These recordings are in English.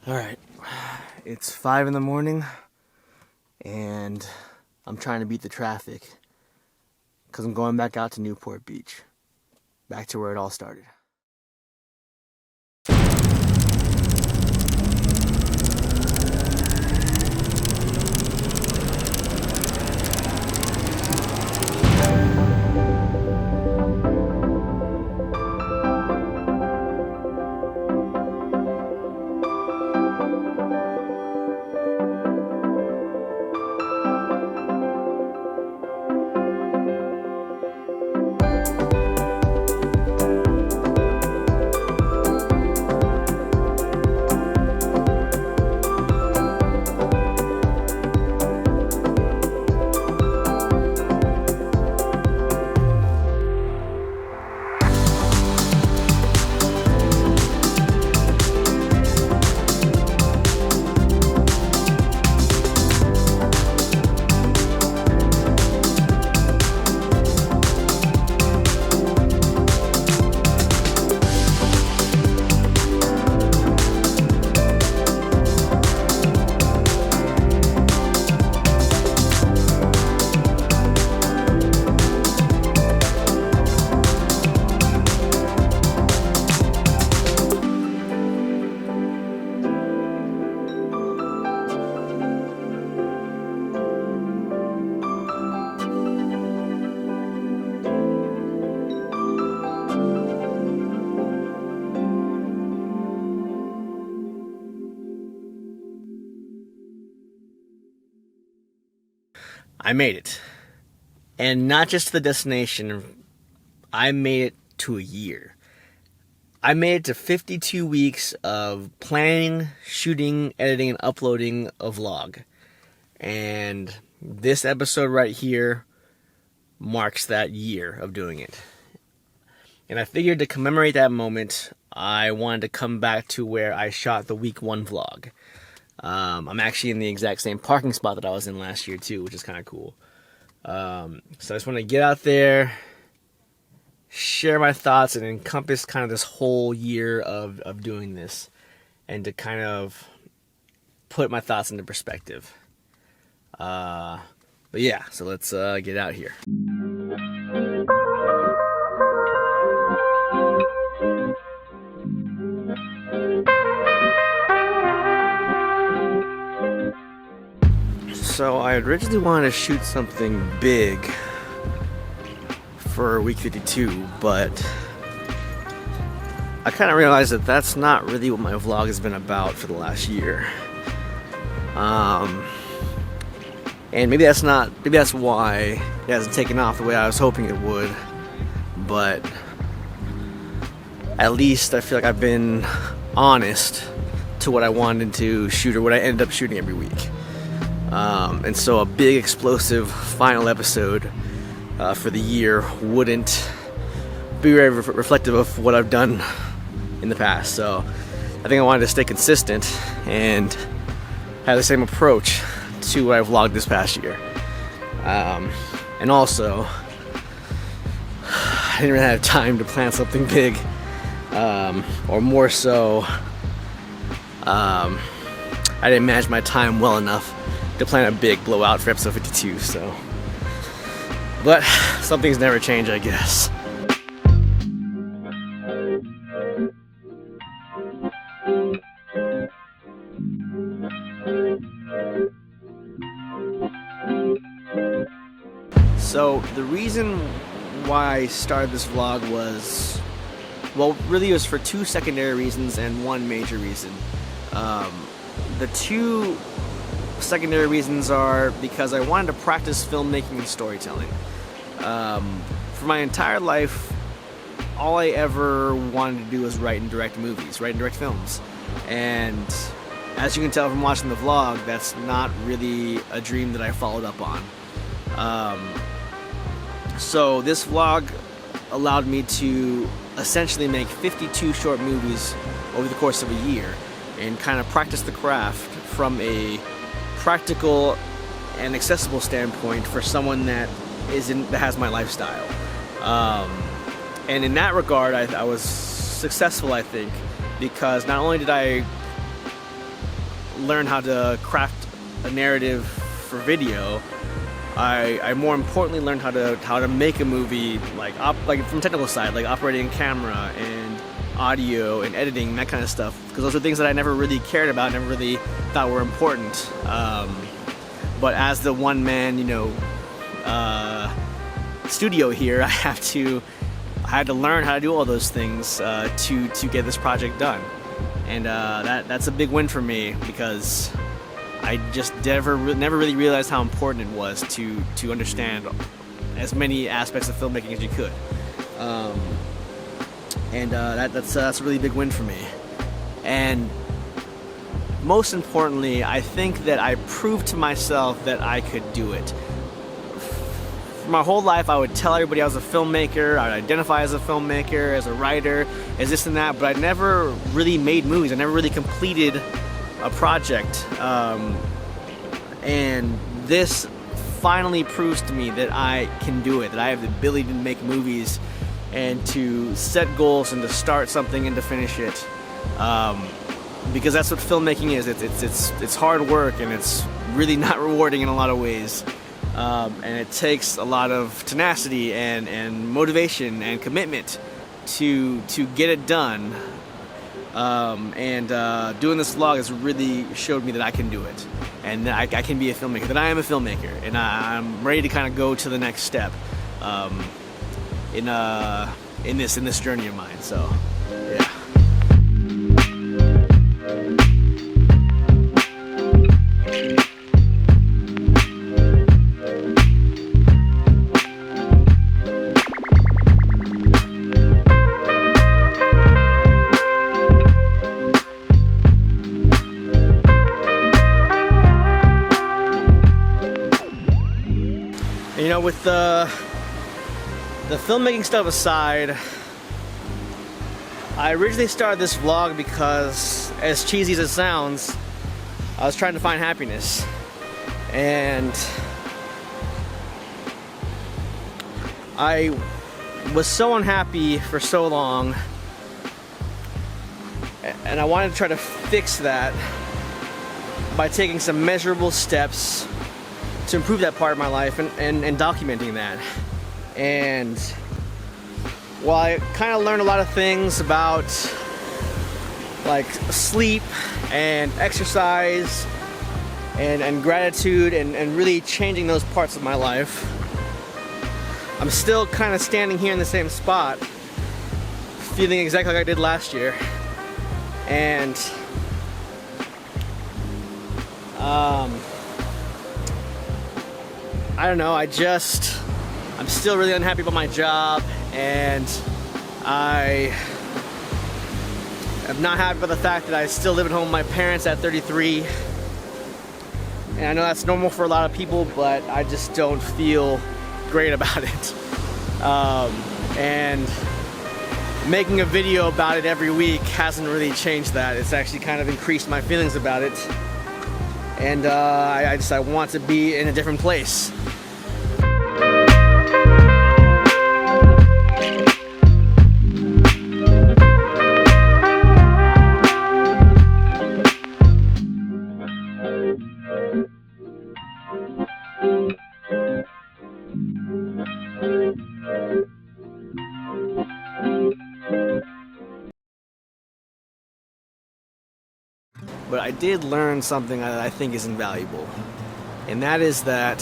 Alright, it's 5 in the morning, and I'm trying to beat the traffic, because I'm going back out to Newport Beach, back to where it all started. I made it. And not just to the destination, I made it to a year. I made it to 52 weeks of planning, shooting, editing, and uploading a vlog. And this episode right here marks that year of doing it. And I figured to commemorate that moment, I wanted to come back to where I shot the week 1 vlog. I'm actually in the exact same parking spot that I was in last year too, which is kind of cool. So I just want to get out there, share my thoughts, and encompass kind of this whole year of doing this, and to kind of put my thoughts into perspective. But yeah, so let's get out here. So I originally wanted to shoot something big for week 52, but I kind of realized that that's not really what my vlog has been about for the last year. And maybe that's why it hasn't taken off the way I was hoping it would, but at least I feel like I've been honest to what I wanted to shoot or what I ended up shooting every week. And so a big explosive final episode for the year wouldn't be very reflective of what I've done in the past. So I think I wanted to stay consistent and have the same approach to what I vlogged this past year. And also, I didn't really have time to plan something big, or more so, I didn't manage my time well enough to plan a big blowout for episode 52, so. But some things never change, I guess. So the reason why I started this vlog was, well, really it was for 2 secondary reasons and 1 major reason. The 2 secondary reasons are because I wanted to practice filmmaking and storytelling. For my entire life, all I ever wanted to do was write and direct movies, write and direct films. And as you can tell from watching the vlog, that's not really a dream that I followed up on. So this vlog allowed me to essentially make 52 short movies over the course of a year and kind of practice the craft from a practical and accessible standpoint for someone that has my lifestyle. And in that regard, I was successful, I think, because not only did I learned how to craft a narrative for video, I more importantly learned how to make a movie, like from technical side, like operating camera and audio and editing, that kind of stuff, because those are things that I never really cared about, never really thought were important. But as the one-man, studio here, I had to learn how to do all those things to get this project done, and that's a big win for me, because I just never really realized how important it was to understand as many aspects of filmmaking as you could, and that's a really big win for me. And most importantly, I think that I proved to myself that I could do it. For my whole life, I would tell everybody I was a filmmaker, I would identify as a filmmaker, as a writer, as this and that, but I never really made movies. I never really completed a project. And this finally proves to me that I can do it, that I have the ability to make movies and to set goals and to start something and to finish it. Because that's what filmmaking is. It's hard work, and it's really not rewarding in a lot of ways. And it takes a lot of tenacity and motivation and commitment to get it done. Doing this vlog has really showed me that I can do it, and that I can be a filmmaker, that I am a filmmaker, and I'm ready to kind of go to the next step in this journey of mine. So, yeah. With the filmmaking stuff aside, I originally started this vlog because, as cheesy as it sounds, I was trying to find happiness. And I was so unhappy for so long, and I wanted to try to fix that by taking some measurable steps to improve that part of my life and documenting that. And while I kind of learned a lot of things about like sleep and exercise and gratitude and really changing those parts of my life, I'm still kind of standing here in the same spot, feeling exactly like I did last year. And I don't know, I'm still really unhappy about my job, and I am not happy about the fact that I still live at home with my parents at 33. And I know that's normal for a lot of people, but I just don't feel great about it. And making a video about it every week hasn't really changed that. It's actually kind of increased my feelings about it. And I want to be in a different place. But I did learn something that I think is invaluable, and that is that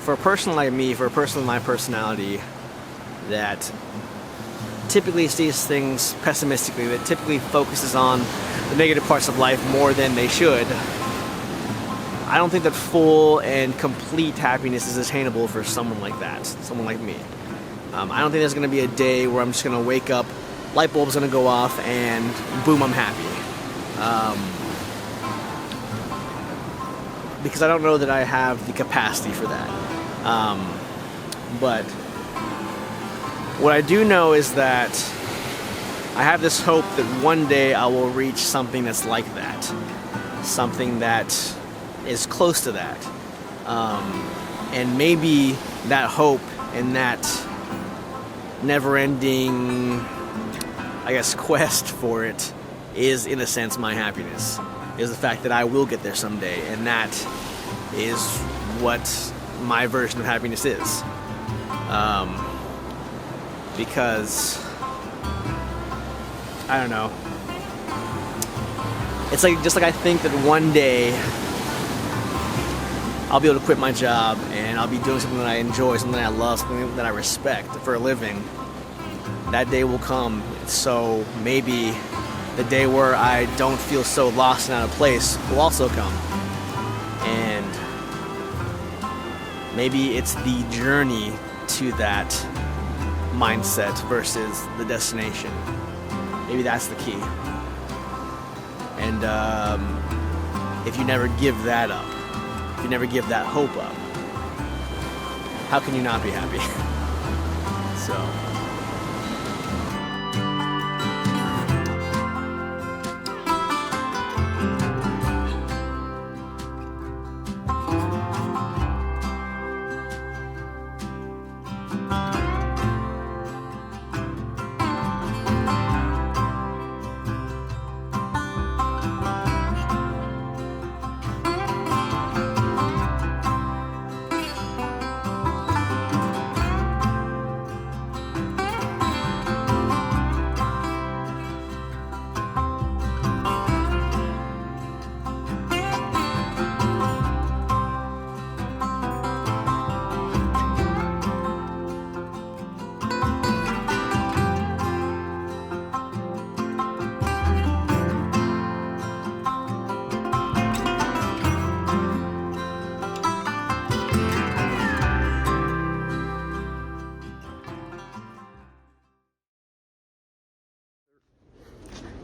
for a person like me, for a person with my personality that typically sees things pessimistically, that typically focuses on the negative parts of life more than they should, I don't think that full and complete happiness is attainable for someone like that, someone like me. I don't think there's going to be a day where I'm just going to wake up, light bulb's going to go off, and boom, I'm happy. Because I don't know that I have the capacity for that. But what I do know is that I have this hope that one day I will reach something that's like that. Something that is close to that. And maybe that hope and that never-ending, I guess, quest for it is, in a sense, my happiness. is the fact that I will get there someday, and that is what my version of happiness is. Because I don't know. It's like, just like I think that one day I'll be able to quit my job and I'll be doing something that I enjoy, something that I love, something that I respect for a living. That day will come. So maybe the day where I don't feel so lost and out of place will also come. And maybe it's the journey to that mindset versus the destination. Maybe that's the key. And if you never give that up, if you never give that hope up, how can you not be happy? So.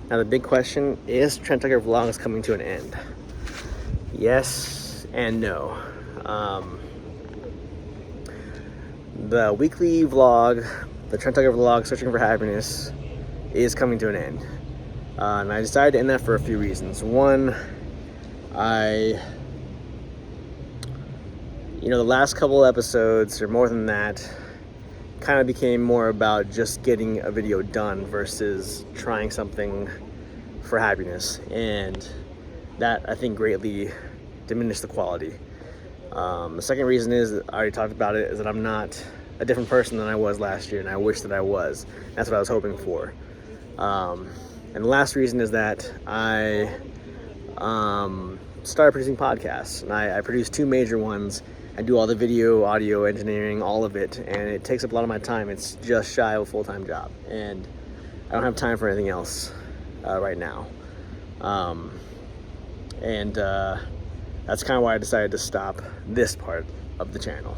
Now the big question is Trent Tucker Vlogs coming to an end? Yes and no. The weekly vlog, the Trent Tucker Vlog, Searching for Happiness, is coming to an end. And I decided to end that for a few reasons. One, the last couple episodes, or more than that, kind of became more about just getting a video done versus trying something for happiness, and that I think greatly diminished the quality. The second reason is, I already talked about it, is that I'm not a different person than I was last year, and I wish that I was. That's what I was hoping for. And the last reason is that I started producing podcasts, and I produce 2 major ones. I do all the video, audio, engineering, all of it, and it takes up a lot of my time. It's just shy of a full-time job, and I don't have time for anything else right now. That's kind of why I decided to stop this part of the channel.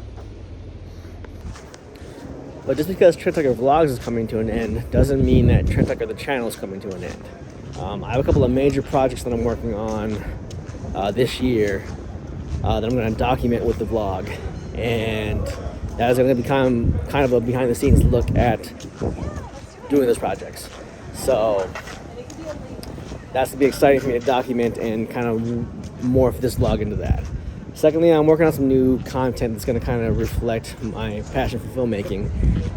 But just because Trent Tucker Vlogs is coming to an end doesn't mean that Trent Tucker the channel is coming to an end. I have a couple of major projects that I'm working on this year that I'm going to document with the vlog, and that is going to become kind of a behind the scenes look at doing those projects. So that's to be exciting for me to document and kind of morph this vlog into that. Secondly, I'm working on some new content that's going to kind of reflect my passion for filmmaking,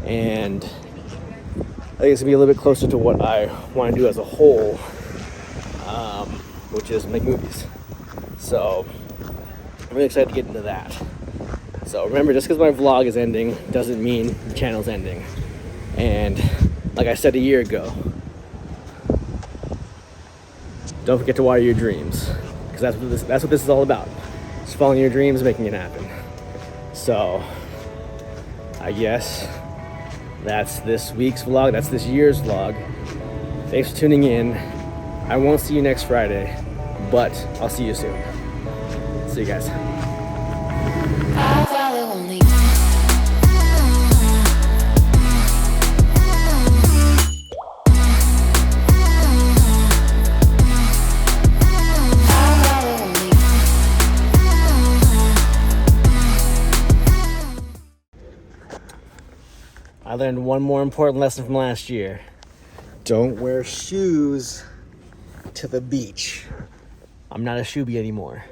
and I think it's going to be a little bit closer to what I want to do as a whole, which is make movies. So I'm really excited to get into that. So remember, just because my vlog is ending doesn't mean the channel's ending. And like I said a year ago, don't forget to water your dreams, because that's what this is all about. Just following your dreams, making it happen. So I guess that's this week's vlog. That's this year's vlog. Thanks for tuning in. I won't see you next Friday, but I'll see you soon. See you guys. I learned one more important lesson from last year. Don't wear shoes to the beach. I'm not a shoebie anymore.